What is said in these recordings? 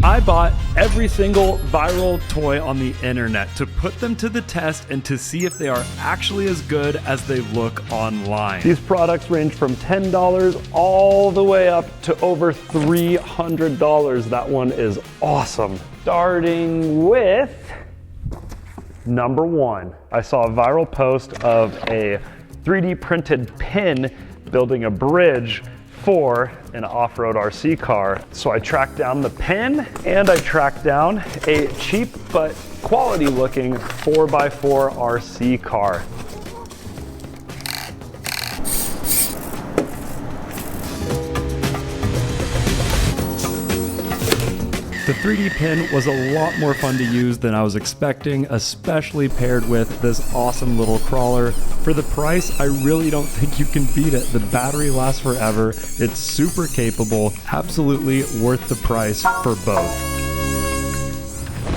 I bought every single viral toy on the internet to put them to the test and to see if they are actually as good as they look online. These products range from $10 all the way up to over $300. That one is awesome. Starting with number one. I saw a viral post of a 3D printed pin building a bridge for an off-road RC car. So I tracked down the pin and I tracked down a cheap but quality looking 4x4 RC car. The 3D pin was a lot more fun to use than I was expecting, especially paired with this awesome little crawler. For the price, I really don't think you can beat it. The battery lasts forever, it's super capable, absolutely worth the price for both.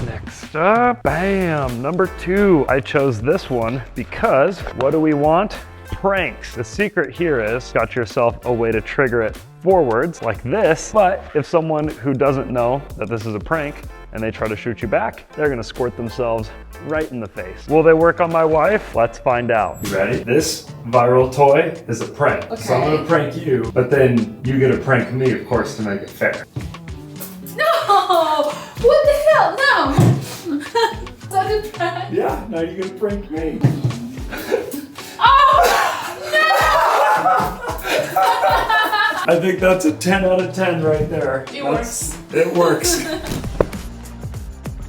Next up, bam, number two. I chose this one because what do we want? Pranks. The secret here is got yourself a way to trigger it forwards like this, but if someone who doesn't know that this is a prank and they try to shoot you back, they're gonna squirt themselves right in the face. Will they work on my wife? Let's find out. You ready? This viral toy is a prank. Okay. So I'm gonna prank you, but then you get to prank me, of course, to make it fair. No! What the hell? No! That's a prank. Yeah, now you're gonna prank me. I think that's a 10 out of 10 right there. It works. It works.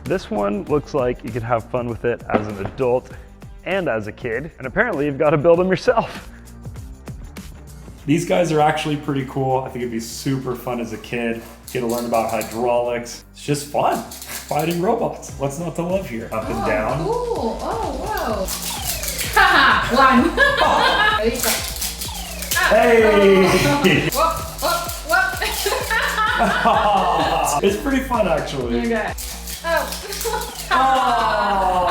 This one looks like you could have fun with it as an adult and as a kid. And apparently you've got to build them yourself. These guys are actually pretty cool. I think it'd be super fun as a kid. Get to learn about hydraulics. It's just fun. Fighting robots. What's not to love here? Up and down. Cool. Oh, wow. Haha, one. Ready, go. Hey! Whoop, whoop, whoop. It's pretty fun, actually. Okay. Oh.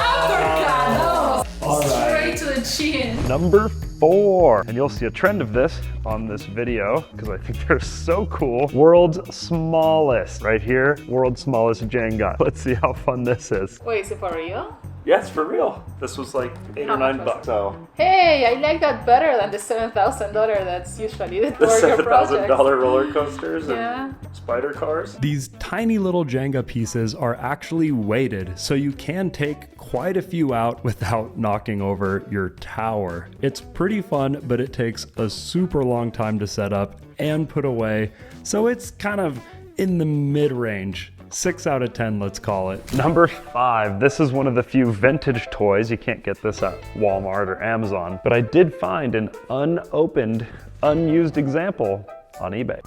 All right. Straight to the chin. Number four. And you'll see a trend of this on this video because I think they're so cool. World's smallest. Right here, world's smallest Jenga. Let's see how fun this is. Wait, is it for real? Yes, for real. This was like $8 or $9. So. Hey, I like that better than the $7,000 that's usually the $7,000 roller coasters yeah. and spider cars. These tiny little Jenga pieces are actually weighted, so you can take quite a few out without knocking over your tower. It's pretty fun, but it takes a super long time to set up and put away, so it's kind of in the mid-range. 6 out of 10, let's call it. Number five, this is one of the few vintage toys. You can't get this at Walmart or Amazon, but I did find an unopened, unused example on eBay.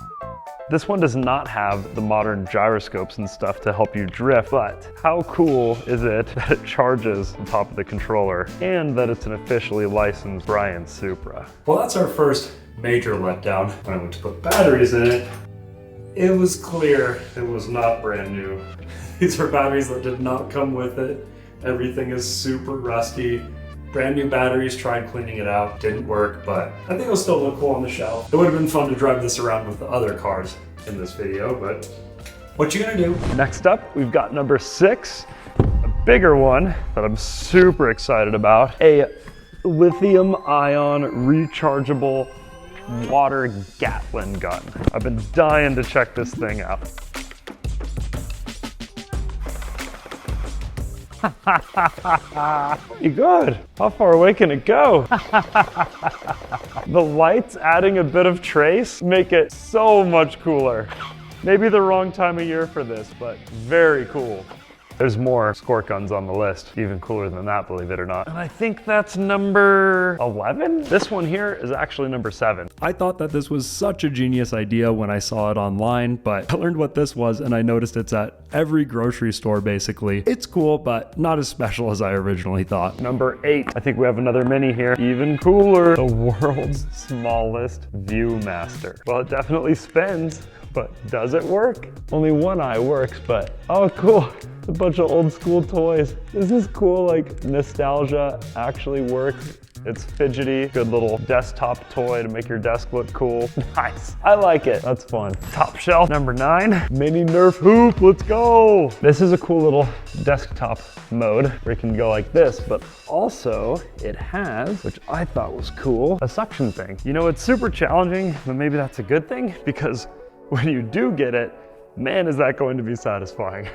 This one does not have the modern gyroscopes and stuff to help you drift, but how cool is it that it charges on top of the controller and that it's an officially licensed Brian Supra? Well, that's our first major letdown. When I went to put batteries in it, it was clear it was not brand new. These are batteries that did not come with it. Everything is super rusty. Brand new batteries, tried cleaning it out, didn't work, but I think it'll still look cool on the shelf. It would have been fun to drive this around with the other cars in this video, but what you gonna do? Next up, we've got number six, a bigger one that I'm super excited about, a lithium ion rechargeable water gatling gun. I've been dying to check this thing out. Pretty good. How far away can it go? The lights adding a bit of trace make it so much cooler. Maybe the wrong time of year for this, but very cool. There's more squirt guns on the list, even cooler than that, believe it or not. And I think that's number 11? This one here is actually number 7. I thought that this was such a genius idea when I saw it online, but I learned what this was and I noticed it's at every grocery store basically. It's cool, but not as special as I originally thought. Number 8, I think we have another mini here. Even cooler, the world's smallest Viewmaster. Well, it definitely spins, but does it work? Only one eye works, but oh cool. A bunch of old school toys. This is cool, like nostalgia actually works It's fidgety, good little desktop toy to make your desk look cool. Nice, I like it, that's fun. Top shelf, number 9, mini Nerf hoop, let's go. This is a cool little desktop mode where you can go like this, but also it has, which I thought was cool, a suction thing. You know, it's super challenging, but maybe that's a good thing, because when you do get it, man, is that going to be satisfying.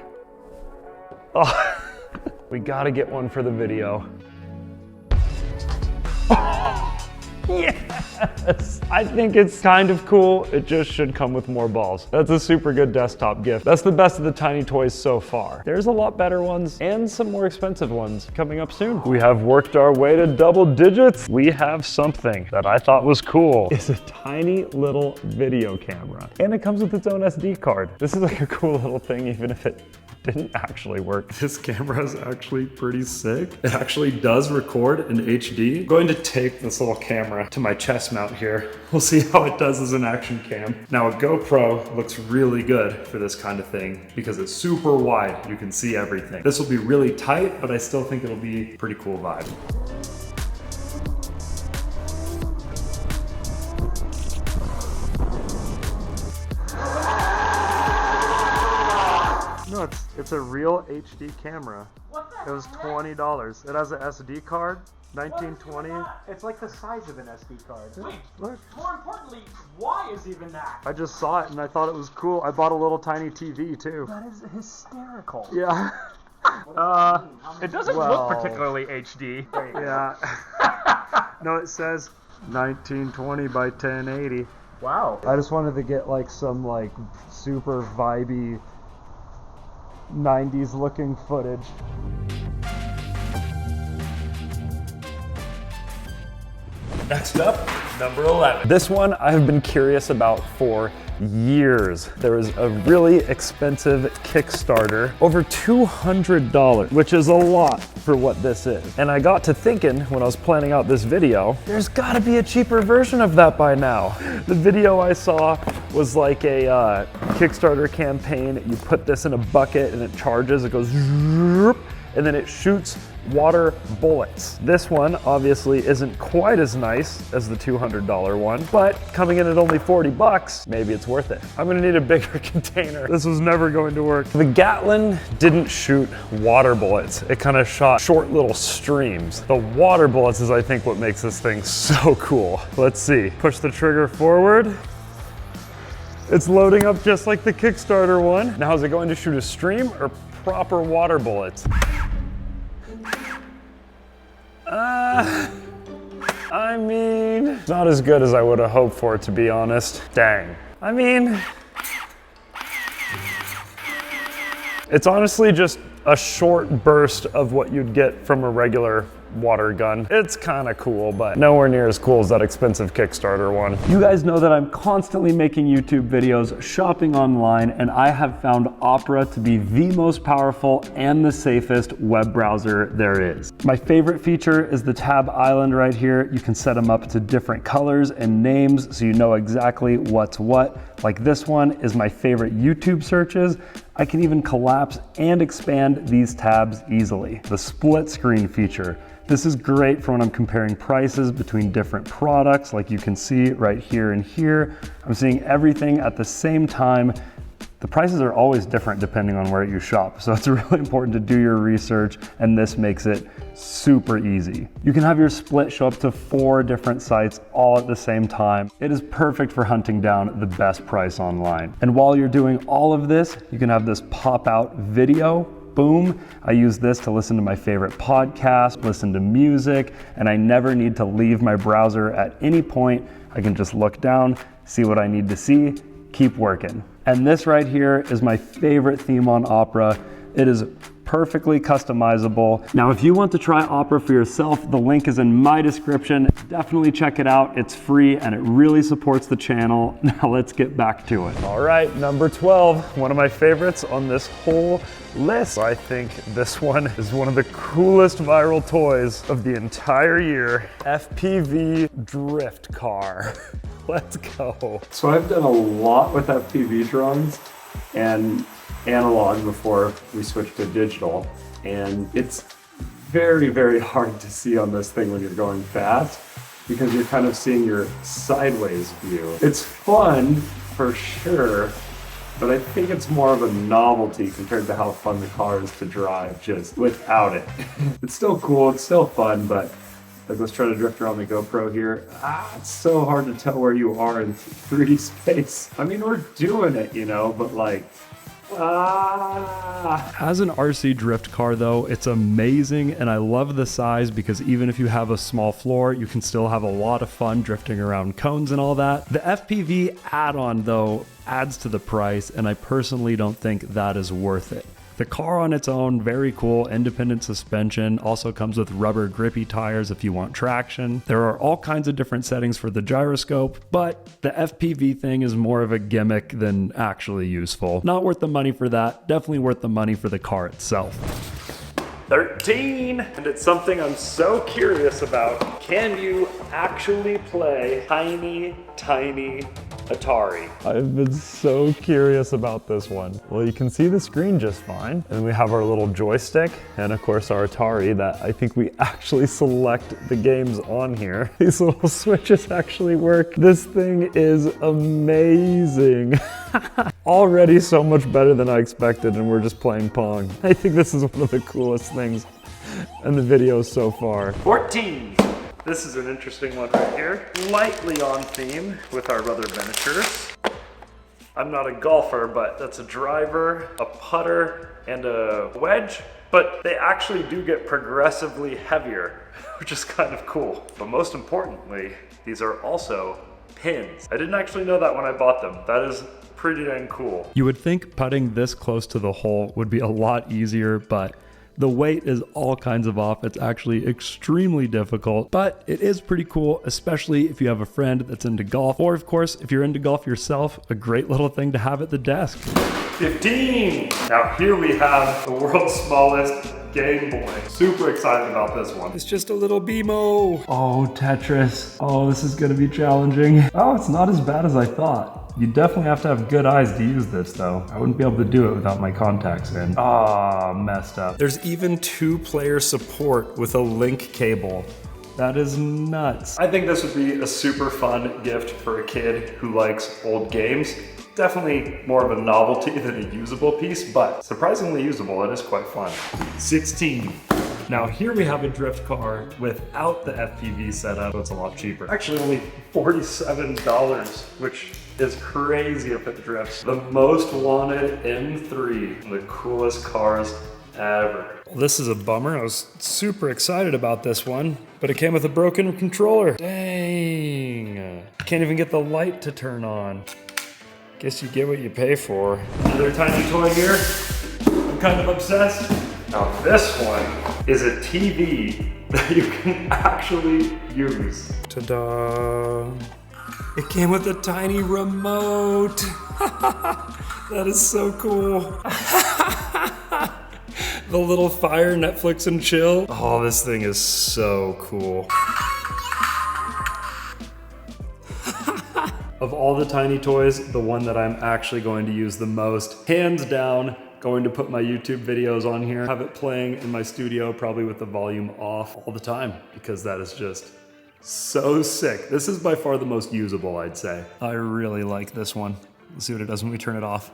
Oh, we gotta get one for the video. Yes! I think it's kind of cool. It just should come with more balls. That's a super good desktop gift. That's the best of the tiny toys so far. There's a lot better ones and some more expensive ones coming up soon. We have worked our way to double digits. We have something that I thought was cool. It's a tiny little video camera. And it comes with its own SD card. This is like a cool little thing, even if it didn't actually work. This camera is actually pretty sick. It actually does record in HD. I'm going to take this little camera to my chest mount here. We'll see how it does as an action cam. Now a GoPro looks really good for this kind of thing because it's super wide. You can see everything. This will be really tight, but I still think it'll be a pretty cool vibe. No, it's a real HD camera. What the It was heck? $20. It has an SD card, 1920. It's like the size of an SD card. Wait, Look. more importantly, why is even that? I just saw it and I thought it was cool. I bought a little tiny TV too. That is hysterical. Yeah. It doesn't Well- look particularly HD. Yeah. No, it says 1920 by 1080. Wow. I just wanted to get like some like super vibey 90s looking footage. Next up, number 11. This one I have been curious about for years. There is a really expensive Kickstarter, over $200, which is a lot for what this is. And I got to thinking when I was planning out this video, there's gotta be a cheaper version of that by now. The video I saw was like a Kickstarter campaign. You put this in a bucket and it charges, it goes zoop, and then it shoots water bullets. This one obviously isn't quite as nice as the $200 one, but coming in at only 40 bucks, maybe it's worth it. I'm gonna need a bigger container. This was never going to work. The gatling didn't shoot water bullets. It kind of shot short little streams. The water bullets is, I think, what makes this thing so cool. Let's see. Push the trigger forward. It's loading up just like the Kickstarter one. Now, is it going to shoot a stream or proper water bullets? I mean, it's not as good as I would have hoped for it, to be honest. Dang. I mean, it's honestly just a short burst of what you'd get from a regular water gun. It's kind of cool, but nowhere near as cool as that expensive Kickstarter one. You guys know that I'm constantly making YouTube videos, shopping online, and I have found Opera to be the most powerful and the safest web browser there is. My favorite feature is the tab island right here. You can set them up to different colors and names so you know exactly what's what. Like this one is my favorite YouTube searches. I can even collapse and expand these tabs easily. The split screen feature. This is great for when I'm comparing prices between different products, like you can see right here and here. I'm seeing everything at the same time. The prices are always different depending on where you shop, so it's really important to do your research, and this makes it super easy. You can have your split show up to 4 different sites all at the same time. It is perfect for hunting down the best price online. And while you're doing all of this, you can have this pop out video. Boom. I use this to listen to my favorite podcasts, listen to music, and I never need to leave my browser at any point. I can just look down, see what I need to see, keep working. And this right here is my favorite theme on Opera. It is perfectly customizable. Now, if you want to try Opera for yourself, the link is in my description. Definitely check it out. It's free and it really supports the channel. Now let's get back to it. All right, number 12, one of my favorites on this whole list. I think this one is one of the coolest viral toys of the entire year. FPV drift car. Let's go. So I've done a lot with FPV drones and analog before we switched to digital, and it's very, very hard to see on this thing when you're going fast because you're kind of seeing your sideways view. It's fun for sure, but I think it's more of a novelty compared to how fun the car is to drive just without it. It's still cool, it's still fun, but like let's try to drift around the GoPro here. It's so hard to tell where you are in 3D space. I mean, we're doing it, you know, but like, As an RC drift car though, it's amazing and I love the size because even if you have a small floor, you can still have a lot of fun drifting around cones and all that. The FPV add-on though adds to the price and I personally don't think that is worth it. The car on its own, very cool, independent suspension, also comes with rubber grippy tires if you want traction. There are all kinds of different settings for the gyroscope, but the FPV thing is more of a gimmick than actually useful. Not worth the money for that, definitely worth the money for the car itself. 13, and it's something I'm so curious about. Can you actually play tiny Atari? I've been so curious about this one. Well, you can see the screen just fine. And we have our little joystick and of course our Atari that I think we actually select the games on here. These little switches actually work. This thing is amazing. Already so much better than I expected and we're just playing Pong. I think this is one of the coolest things in the videos so far. 14. This is an interesting one right here. Lightly on theme with our rubber miniatures. I'm not a golfer, but that's a driver, a putter, and a wedge. But they actually do get progressively heavier, which is kind of cool. But most importantly, these are also pins. I didn't actually know that when I bought them. That is pretty dang cool. You would think putting this close to the hole would be a lot easier, but the weight is all kinds of off. It's actually extremely difficult, but it is pretty cool, especially if you have a friend that's into golf, or of course, if you're into golf yourself, a great little thing to have at the desk. 15. Now here we have the world's smallest Game Boy. Super excited about this one. It's just a little BMO. Oh, Tetris. Oh, this is gonna be challenging. Oh, it's not as bad as I thought. You definitely have to have good eyes to use this though. I wouldn't be able to do it without my contacts in. Ah, messed up. There's even 2-player support with a link cable. That is nuts. I think this would be a super fun gift for a kid who likes old games. Definitely more of a novelty than a usable piece, but surprisingly usable. It is quite fun. 16. Now here we have a drift car without the FPV setup, so it's a lot cheaper. Actually only $47, which is crazy if it drifts. The most wanted M3, the coolest cars ever. Well, this is a bummer. I was super excited about this one, but it came with a broken controller. Dang. Can't even get the light to turn on. Guess you get what you pay for. Another tiny toy here. I'm kind of obsessed. Now this one is a TV that you can actually use. Ta-da! It came with a tiny remote. That is so cool. The little fire, Netflix and chill. Oh, this thing is so cool. Of all the tiny toys, the one that I'm actually going to use the most, hands down, going to put my YouTube videos on here, have it playing in my studio, probably with the volume off all the time, because that is just so sick. This is by far the most usable, I'd say. I really like this one. Let's see what it does when we turn it off.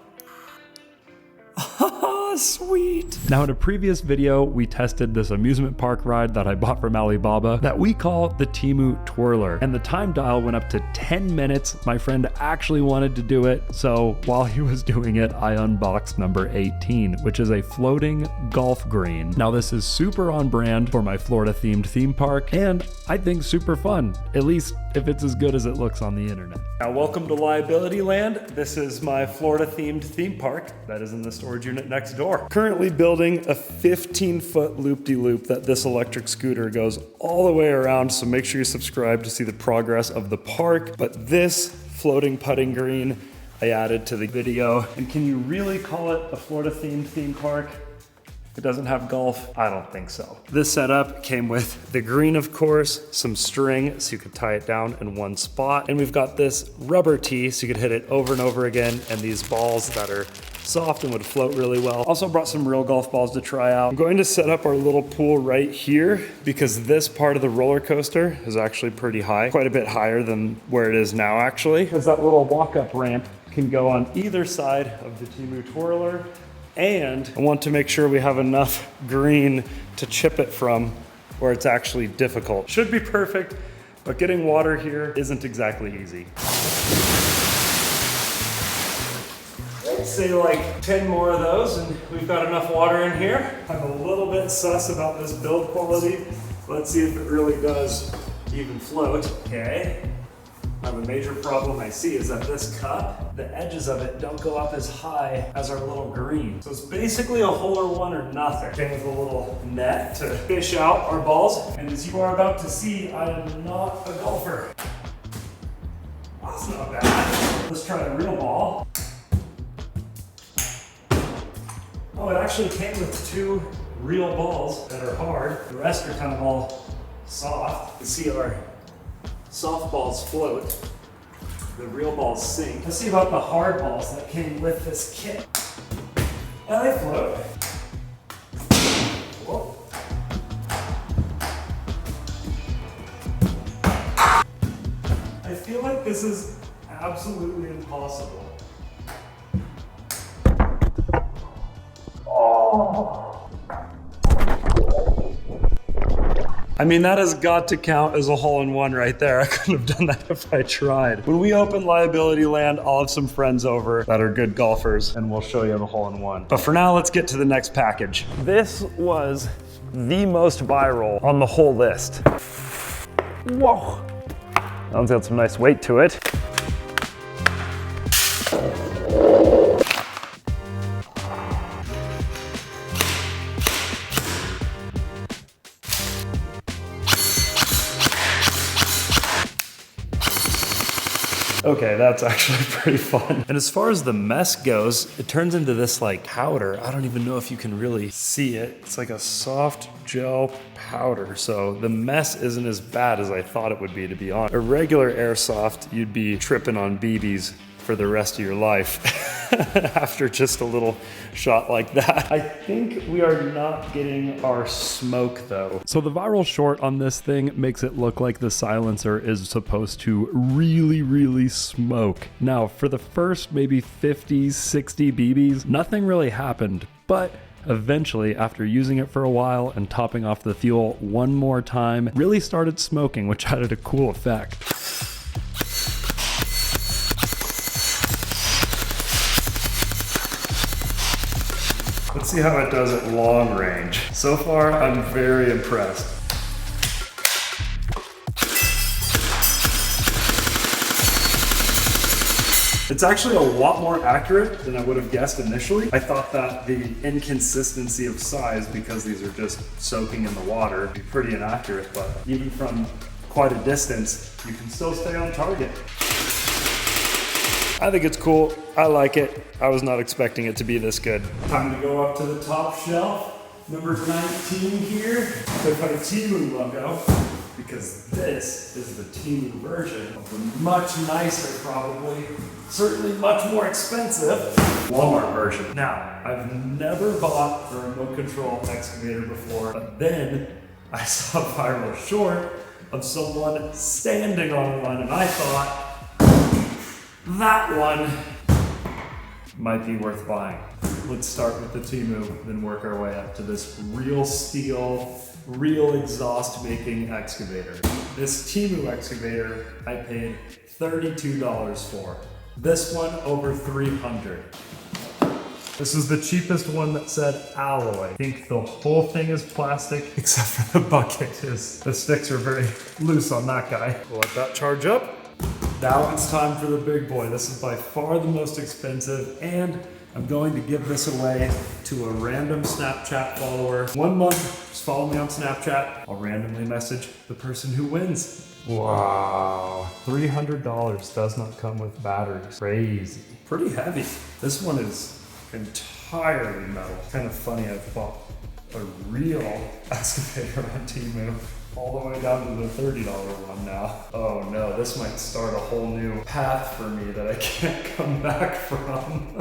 Sweet. Now in a previous video, we tested this amusement park ride that I bought from Alibaba that we call the Temu Twirler. And the time dial went up to 10 minutes. My friend actually wanted to do it. So while he was doing it, I unboxed number 18, which is a floating golf green. Now this is super on brand for my Florida themed theme park. And I think super fun, at least if it's as good as it looks on the internet. Now welcome to Liability Land. This is my Florida themed theme park that is in the storage unit next door. Currently building a 15-foot loop-de-loop that this electric scooter goes all the way around, so make sure you subscribe to see the progress of the park. But this floating putting green I added to the video. And can you really call it a Florida themed theme park? It doesn't have golf? I don't think so. This setup came with the green, of course, some string so you could tie it down in one spot. And we've got this rubber tee so you could hit it over and over again, and these balls that are soft and would float really well. Also brought some real golf balls to try out. I'm going to set up our little pool right here because this part of the roller coaster is actually pretty high, quite a bit higher than where it is now actually. Because that little walk-up ramp can go on either side of the Temu twirler, and I want to make sure we have enough green to chip it from where it's actually difficult. Should be perfect, but getting water here isn't exactly easy. Say like 10 more of those and we've got enough water in here. I'm a little bit sus about this build quality. Let's see if it really does even float. Okay. I have a major problem I see is that this cup, the edges of it don't go up as high as our little green. So it's basically a hole or one or nothing. Came with a little net to fish out our balls. And as you are about to see, I am not a golfer. That's not bad. Let's try a real ball. Oh, it actually came with 2 real balls that are hard. The rest are kind of all soft. You can see our soft balls float, the real balls sink. Let's see about the hard balls that came with this kit. And they float. Whoa. I feel like this is absolutely impossible. I mean, that has got to count as a hole-in-one right there. I couldn't have done that if I tried. When we open Liability Land, I'll have some friends over that are good golfers and we'll show you the hole-in-one. But for now, let's get to the next package. This was the most viral on the whole list. Whoa. That one's got some nice weight to it. Okay, that's actually pretty fun. And as far as the mess goes, it turns into this like powder. I don't even know if you can really see it. It's like a soft gel powder. So the mess isn't as bad as I thought it would be, to be honest. A regular airsoft, you'd be tripping on BBs for the rest of your life after just a little shot like that. I think we are not getting our smoke though. So the viral short on this thing makes it look like the silencer is supposed to really smoke. Now for the first maybe 50, 60 BBs, nothing really happened, but eventually, after using it for a while and topping off the fuel one more time, really started smoking, which had a cool effect. Let's see how it does at long range. So far, I'm very impressed. It's actually a lot more accurate than I would have guessed initially. I thought that the inconsistency of size, because these are just soaking in the water, would be pretty inaccurate, but even from quite a distance, you can still stay on target. I think it's cool. I like it. I was not expecting it to be this good. Time to go up to the top shelf. Number 19 here. Click on a Temu logo, because this is the Temu version of the much nicer, probably, certainly much more expensive Walmart version. Now, I've never bought a remote control excavator before, but then I saw a viral short of someone standing on one, and I thought, that one might be worth buying. Let's start with the Temu, then work our way up to this real steel, real exhaust making excavator. This Temu excavator I paid $32 for. This one over $300. This is the cheapest one that said alloy. I think the whole thing is plastic except for the bucket. The sticks are very loose on that guy. We'll let that charge up. Now it's time for the big boy. This is by far the most expensive, and I'm going to give this away to a random Snapchat follower. 1 month, just follow me on Snapchat. I'll randomly message the person who wins. Wow, $300 does not come with batteries. Crazy. Pretty heavy. This one is entirely metal. Kind of funny, I've bought a real excavator on Temu all the way down to the $30 one now. Oh no, this might start a whole new path for me that I can't come back from.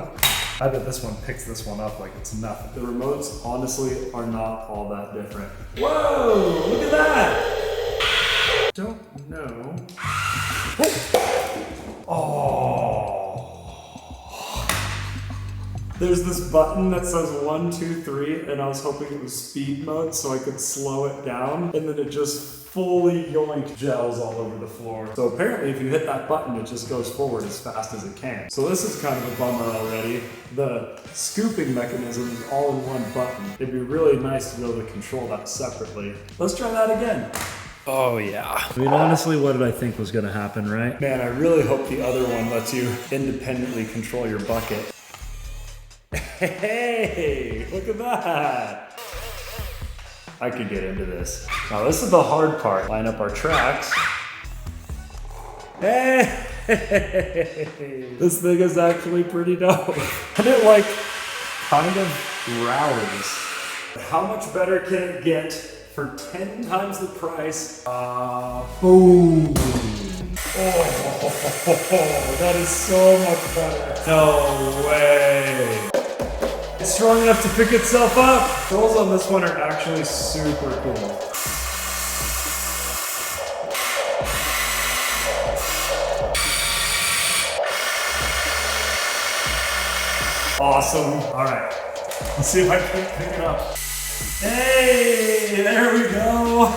I bet this one picks this one up like it's nothing. The remotes honestly are not all that different. Whoa, look at that. Don't know. Oh. There's this button that says 1, 2, 3, and I was hoping it was speed mode so I could slow it down, and then it just fully yoinked gels all over the floor. So apparently if you hit that button, it just goes forward as fast as it can. So this is kind of a bummer already. The scooping mechanism is all in one button. It'd be really nice to be able to control that separately. Let's try that again. Oh yeah. I mean, honestly, what did I think was gonna happen, right? Man, I really hope the other one lets you independently control your bucket. Hey, look at that. I could get into this. Now this is the hard part. Line up our tracks. Hey, this thing is actually pretty dope. And it like kind of rallies. How much better can it get for 10 times the price? Boom. Oh, that is so much better. No way. It's strong enough to pick itself up. Controls on this one are actually super cool. Awesome. All right, let's see if I can pick it up. Hey, there we go.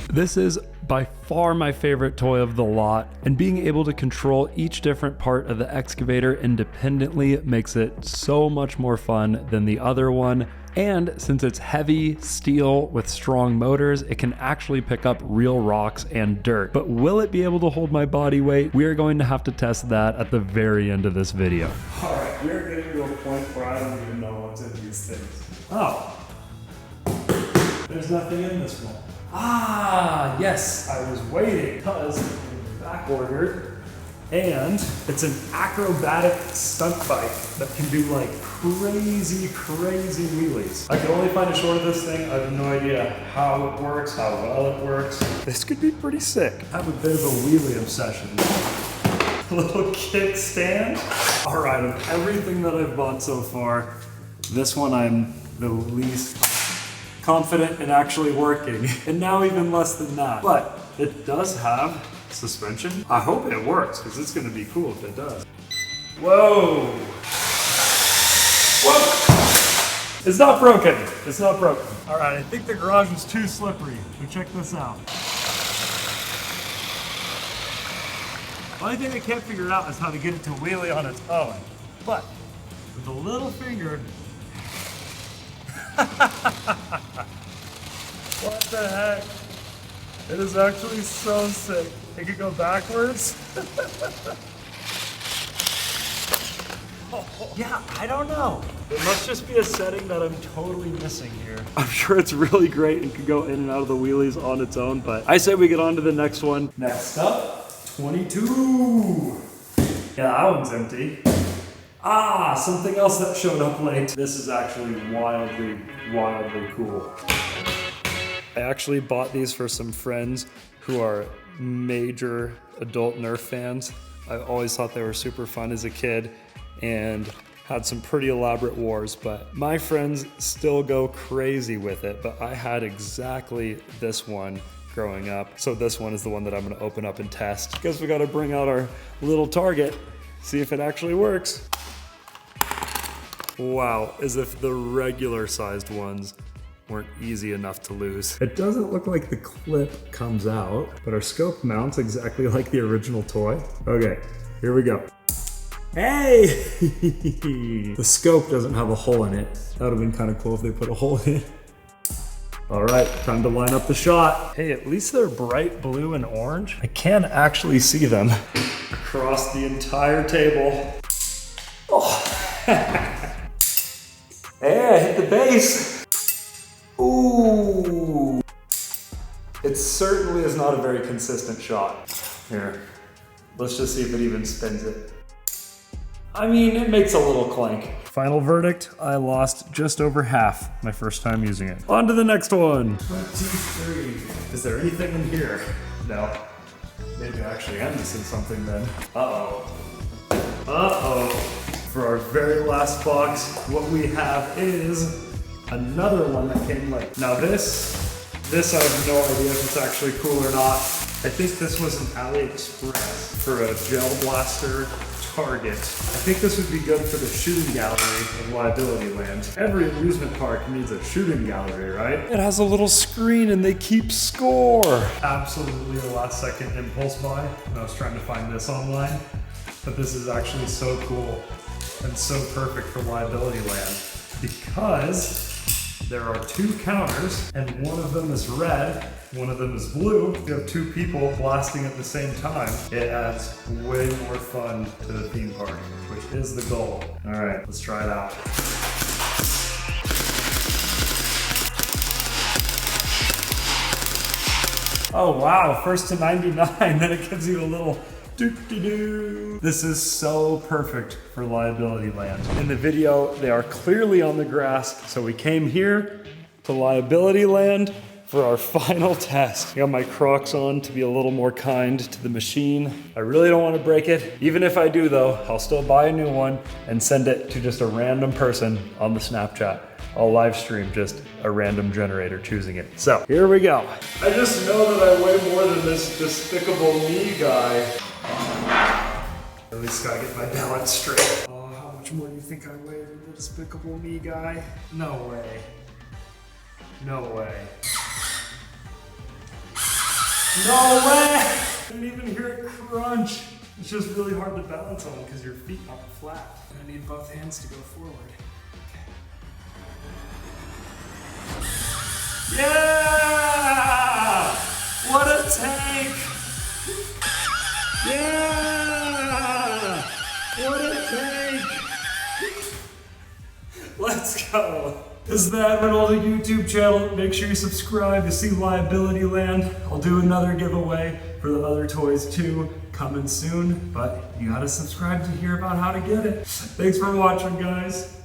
This is by far my favorite toy of the lot, and being able to control each different part of the excavator independently makes it so much more fun than the other one. And since it's heavy steel with strong motors, it can actually pick up real rocks and dirt. But will it be able to hold my body weight? We are going to have to test that at the very end of this video. All right, we're getting to a point where I don't even know what's in these things. Oh, there's nothing in this one. Ah, yes, I was waiting because it's back ordered, and it's an acrobatic stunt bike that can do like crazy wheelies. I can only find a short of this thing. I have no idea how it works, how well it works. This could be pretty sick. I have a bit of a wheelie obsession. Little kickstand. All right, of everything that I've bought so far, this one I'm the least confident in actually working, and now even less than that. But it does have suspension. I hope it works, because it's gonna be cool if it does. Whoa! Whoa! It's not broken. It's not broken. All right, I think the garage was too slippery, but check this out. The only thing I can't figure out is how to get it to wheelie on its own. But with a little finger, what the heck? It is actually so sick. It could go backwards. Yeah, I don't know. It must just be a setting that I'm totally missing here. I'm sure it's really great and can go in and out of the wheelies on its own, but I say we get on to the next one. Next up, 22. Yeah, that one's empty. Ah, something else that showed up late. This is actually wildly cool. I actually bought these for some friends who are major adult Nerf fans. I always thought they were super fun as a kid and had some pretty elaborate wars, but my friends still go crazy with it. But I had exactly this one growing up. So this one is the one that I'm gonna open up and test. Because we gotta bring out our little target, see if it actually works. Wow, as if the regular sized ones weren't easy enough to lose. It doesn't look like the clip comes out, but our scope mounts exactly like the original toy. Okay, here we go. Hey! The scope doesn't have a hole in it. That would have been kind of cool if they put a hole in it. All right, time to line up the shot. Hey, at least they're bright blue and orange. I can actually see them across the entire table. Oh. Hey, I hit the base. Ooh. It certainly is not a very consistent shot. Here, let's just see if it even spins it. I mean, it makes a little clank. Final verdict, I lost just over half my first time using it. On to the next one. 1, 2, 3. Is there anything in here? No. Maybe I actually am missing something then. Uh-oh. Uh-oh. For our very last box, what we have is another one that came late. Now this I have no idea if it's actually cool or not. I think this was an AliExpress for a gel blaster target. I think this would be good for the shooting gallery of Liability Land. Every amusement park needs a shooting gallery, right? It has a little screen and they keep score. Absolutely a last second impulse buy. And I was trying to find this online, but this is actually so cool and so perfect for Liability Land because there are two counters and one of them is red, one of them is blue. You have two people blasting at the same time. It adds way more fun to the theme park, which is the goal. All right, let's try it out. Oh wow, first to 99, then it gives you a little doo-doo-doo. This is so perfect for Liability Land. In the video, they are clearly on the grass, so we came here to Liability Land for our final test. I got my Crocs on to be a little more kind to the machine. I really don't want to break it. Even if I do though, I'll still buy a new one and send it to just a random person on the Snapchat. I'll live stream just a random generator choosing it. So here we go. I just know that I weigh more than this Despicable Me guy. At least gotta get my balance straight. Oh, how much more do you think I weigh than the Despicable Me guy? No way. No way. No way! I didn't even hear it crunch. It's just really hard to balance on because your feet aren't flat. I need both hands to go forward. Yeah! What a tank! Yeah! What a tank! Let's go! This is the Edwinolding YouTube channel. Make sure you subscribe to see Liability Land. I'll do another giveaway for the other toys too, coming soon, but you gotta subscribe to hear about how to get it. Thanks for watching, guys.